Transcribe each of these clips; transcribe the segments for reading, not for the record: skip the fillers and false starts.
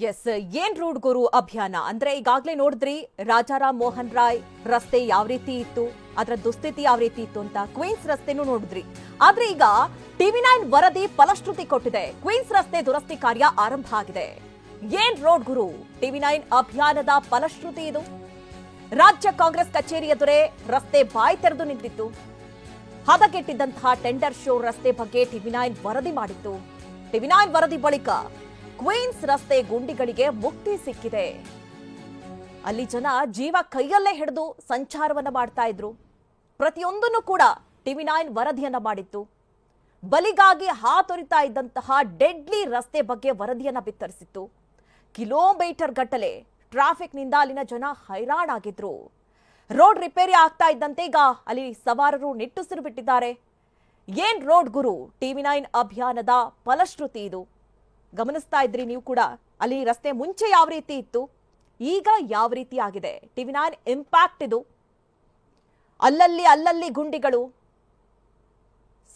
S ಏನ್ rude ಗುರು ಅಭಿಯಾನ ಅಂದ್ರೆ ಈಗಾಗಲೇ ನೋಡಿದ್ರಿ ರಾಜಾರಾಮ್ ಮೋಹನ್ ರಾಯ್ ರಸ್ತೆ ಯಾವ ರೀತಿ ಇತ್ತು, ಅದರ ದುಸ್ಥಿತಿ ಯಾವ ರೀತಿ ಇತ್ತು ಅಂತ. ಕ್ವೀನ್ಸ್ ರಸ್ತೆನೂ ನೋಡಿದ್ರಿ. ಆದ್ರೆ ಈಗ ಟಿವಿ9 ವರದಿ ಫಲಶ್ರುತಿ ಕೊಟ್ಟಿದೆ. ಕ್ವೀನ್ಸ್ ರಸ್ತೆ ದುರಸ್ತಿ ಕಾರ್ಯ ಆರಂಭ ಆಗಿದೆ. ಏನ್ ರೋಡ್ ಗುರು ಟಿವಿ9 ಅಭಿಯಾನದ ಫಲಶ್ರುತಿ ಇದು. ರಾಜ್ಯ ಕಾಂಗ್ರೆಸ್ ಕಚೇರಿ ಎದುರೇ ರಸ್ತೆ ಬಾಯಿ ತೆರೆದು ನಿಂತಿತ್ತು. ಹದಗೆಟ್ಟಿದ್ದಂತಹ ಟೆಂಡರ್ ಶೋ ರಸ್ತೆ ಬಗ್ಗೆ ಟಿವಿ9 ವರದಿ ಮಾಡಿತ್ತು. ಟಿವಿ9 ವರದಿ ಬಳಿಕ ಕ್ವೀನ್ಸ್ ರಸ್ತೆ ಗುಂಡಿಗಳಿಗೆ ಮುಕ್ತಿ ಸಿಕ್ಕಿದೆ. ಅಲ್ಲಿ ಜನ ಜೀವ ಕೈಯಲ್ಲೇ ಹಿಡಿದು ಸಂಚಾರವನ್ನ ಮಾಡ್ತಾ ಇದ್ರು. ಪ್ರತಿಯೊಂದನ್ನು ಕೂಡ ಟಿವಿ9 ವರದಿಯನ್ನ ಮಾಡಿತ್ತು. ಬಲಿಗಾಗಿ ಹಾತೊರಿತಾ ಇದ್ದಂತಹ ಡೆಡ್ಲಿ ರಸ್ತೆ ಬಗ್ಗೆ ವರದಿಯನ್ನ ಬಿತ್ತರಿಸಿತ್ತು. ಕಿಲೋಮೀಟರ್ ಗಟ್ಟಲೆ ಟ್ರಾಫಿಕ್ನಿಂದ ಅಲ್ಲಿನ ಜನ ಹೈರಾಣಾಗಿದ್ರು. ರೋಡ್ ರಿಪೇರಿ ಆಗ್ತಾ ಇದ್ದಂತೆ ಈಗ ಅಲ್ಲಿ ಸವಾರರು ನಿಟ್ಟುಸಿರು ಬಿಟ್ಟಿದ್ದಾರೆ. ಏನ್ ರೋಡ್ ಗುರು ಟಿವಿ9 ಅಭಿಯಾನದ ಫಲಶ್ರುತಿ ಇದು. ಗಮನಿಸ್ತಾ ಇದ್ರಿ ನೀವು ಕೂಡ. ಅಲ್ಲಿ ರಸ್ತೆ ಮುಂಚೆ ಯಾವ ರೀತಿ ಇತ್ತು, ಈಗ ಯಾವ ರೀತಿ ಆಗಿದೆ. ಟಿವಿ9 ಇಂಪ್ಯಾಕ್ಟ್ ಇದು. ಅಲ್ಲಲ್ಲಿ ಗುಂಡಿಗಳು.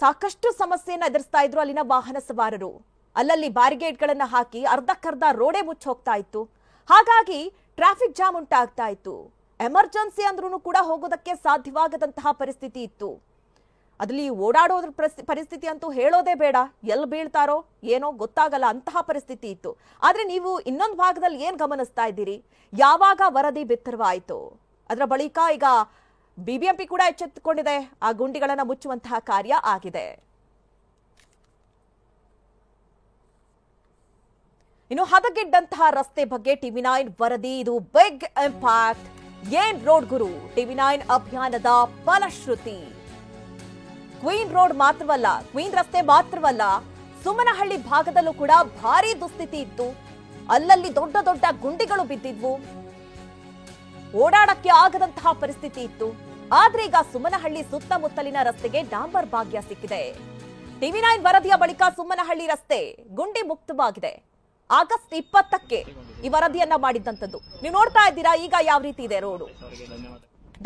ಸಾಕಷ್ಟು ಸಮಸ್ಯೆಯನ್ನು ಎದುರಿಸ್ತಾ ಇದ್ರು ಅಲ್ಲಿನ ವಾಹನ ಸವಾರರು. ಅಲ್ಲಲ್ಲಿ ಬ್ಯಾರಿಗೇಡ್ಗಳನ್ನ ಹಾಕಿ ಅರ್ಧಕ್ಕರ್ಧ ರೋಡೇ ಮುಚ್ಚಿ ಹೋಗ್ತಾ ಇತ್ತು. ಹಾಗಾಗಿ ಟ್ರಾಫಿಕ್ ಜಾಮ್ ಉಂಟಾಗ್ತಾ ಇತ್ತು. ಎಮರ್ಜೆನ್ಸಿ ಅಂದ್ರೂ ಕೂಡ ಹೋಗೋದಕ್ಕೆ ಸಾಧ್ಯವಾಗದಂತಹ ಪರಿಸ್ಥಿತಿ ಇತ್ತು. ಅದಲ್ಲಿ ಓಡಾಡೋದ್ರ ಪರಿಸ್ಥಿತಿ ಅಂತೂ ಹೇಳೋದೇ ಬೇಡ. ಎಲ್ಲಿ ಬೀಳ್ತಾರೋ ಏನೋ ಗೊತ್ತಾಗಲ್ಲ, ಅಂತಹ ಪರಿಸ್ಥಿತಿ ಇತ್ತು. ಆದ್ರೆ ನೀವು ಇನ್ನೊಂದು ಭಾಗದಲ್ಲಿ ಏನ್ ಗಮನಿಸ್ತಾ ಇದ್ದೀರಿ, ಯಾವಾಗ ವರದಿ ಬಿತ್ತರವಾಯಿತು ಅದರ ಬಳಿಕ ಈಗ ಬಿಬಿಎಂಪಿ ಕೂಡ ಎಚ್ಚೆತ್ತುಕೊಂಡಿದೆ. ಆ ಗುಂಡಿಗಳನ್ನ ಮುಚ್ಚುವಂತಹ ಕಾರ್ಯ ಆಗಿದೆ. ಇನ್ನು ಹದಗೆಡ್ಡಂತಹ ರಸ್ತೆ ಬಗ್ಗೆ ಟಿವಿ9 ವರದಿ, ಇದು ಬಿಗ್ ಇಂಪ್ಯಾಕ್ಟ್. ಏನ್ ರೋಡ್ ಗುರು ಟಿವಿ9 ಅಭಿಯಾನದ ಫಲಶ್ರುತಿ. ಕ್ವೀನ್ ರೋಡ್ ಮಾತ್ರವಲ್ಲ, ಕ್ವೀನ್ ರಸ್ತೆ ಮಾತ್ರವಲ್ಲ, ಸುಮನಹಳ್ಳಿ ಭಾಗದಲ್ಲೂ ಕೂಡ ಭಾರಿ ದುಸ್ಥಿತಿ ಇತ್ತು. ಅಲ್ಲಲ್ಲಿ ದೊಡ್ಡ ದೊಡ್ಡ ಗುಂಡಿಗಳು ಬಿದ್ದಿದ್ವು. ಓಡಾಡಕ್ಕೆ ಆಗದಂತಹ ಪರಿಸ್ಥಿತಿ ಇತ್ತು. ಆದ್ರೆ ಈಗ ಸುಮನಹಳ್ಳಿ ಸುತ್ತಮುತ್ತಲಿನ ರಸ್ತೆಗೆ ಡಾಂಬರ್ ಭಾಗ್ಯ ಸಿಕ್ಕಿದೆ. ಟಿವಿ9 ವರದಿಯ ಬಳಿಕ ಸುಮನಹಳ್ಳಿ ರಸ್ತೆ ಗುಂಡಿ ಮುಕ್ತವಾಗಿದೆ. ಆಗಸ್ಟ್ 20ಕ್ಕೆ ಈ ವರದಿಯನ್ನ ಮಾಡಿದ್ದಂಥದ್ದು. ನೀವು ನೋಡ್ತಾ ಇದ್ದೀರಾ ಈಗ ಯಾವ ರೀತಿ ಇದೆ ರೋಡು.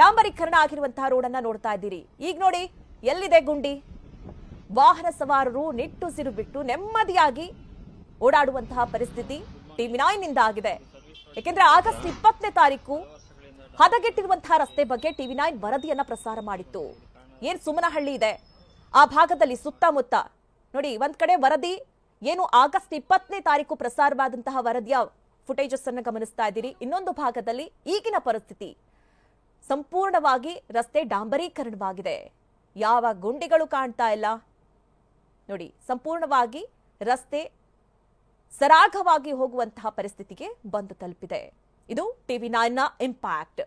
ಡಾಂಬರೀಕರಣ ಆಗಿರುವಂತಹ ರೋಡನ್ನ ನೋಡ್ತಾ ಇದ್ದೀರಿ. ಈಗ ನೋಡಿ ಎಲ್ಲಿದೆ ಗುಂಡಿ. ವಾಹನ ಸವಾರರು ನಿಟ್ಟುಸಿರು ಬಿಟ್ಟು ನೆಮ್ಮದಿಯಾಗಿ ಓಡಾಡುವಂತಹ ಪರಿಸ್ಥಿತಿ ಟಿವಿ9 ನಿಂದ ಆಗಿದೆ. ಯಾಕೆಂದ್ರೆ ಆಗಸ್ಟ್ 20ನೇ ತಾರೀಕು ಹದಗೆಟ್ಟಿರುವಂತಹ ರಸ್ತೆ ಬಗ್ಗೆ ಟಿವಿ9 ವರದಿಯನ್ನ ಪ್ರಸಾರ ಮಾಡಿತ್ತು. ಏನ್ ಸುಮನಹಳ್ಳಿ ಇದೆ ಆ ಭಾಗದಲ್ಲಿ ಸುತ್ತಮುತ್ತ ನೋಡಿ, ಒಂದ್ ಕಡೆ ವರದಿ ಏನು ಆಗಸ್ಟ್ 20ನೇ ತಾರೀಕು ಪ್ರಸಾರವಾದಂತಹ ವರದಿಯ ಫುಟೇಜಸ್ ಅನ್ನು ಗಮನಿಸ್ತಾ ಇದ್ದೀರಿ. ಇನ್ನೊಂದು ಭಾಗದಲ್ಲಿ ಈಗಿನ ಪರಿಸ್ಥಿತಿ ಸಂಪೂರ್ಣವಾಗಿ ರಸ್ತೆ ಡಾಂಬರೀಕರಣವಾಗಿದೆ. ಯಾವ ಗುಂಡಿಗಳು ಕಾಣ್ತಾ ಇಲ್ಲ ನೋಡಿ. ಸಂಪೂರ್ಣವಾಗಿ ರಸ್ತೆ ಸರಾಗವಾಗಿ ಹೋಗುವಂತಹ ಪರಿಸ್ಥಿತಿಗೆ ಬಂದು ತಲುಪಿದೆ. ಇದು ಟಿವಿ9ನ ಇಂಪ್ಯಾಕ್ಟ್.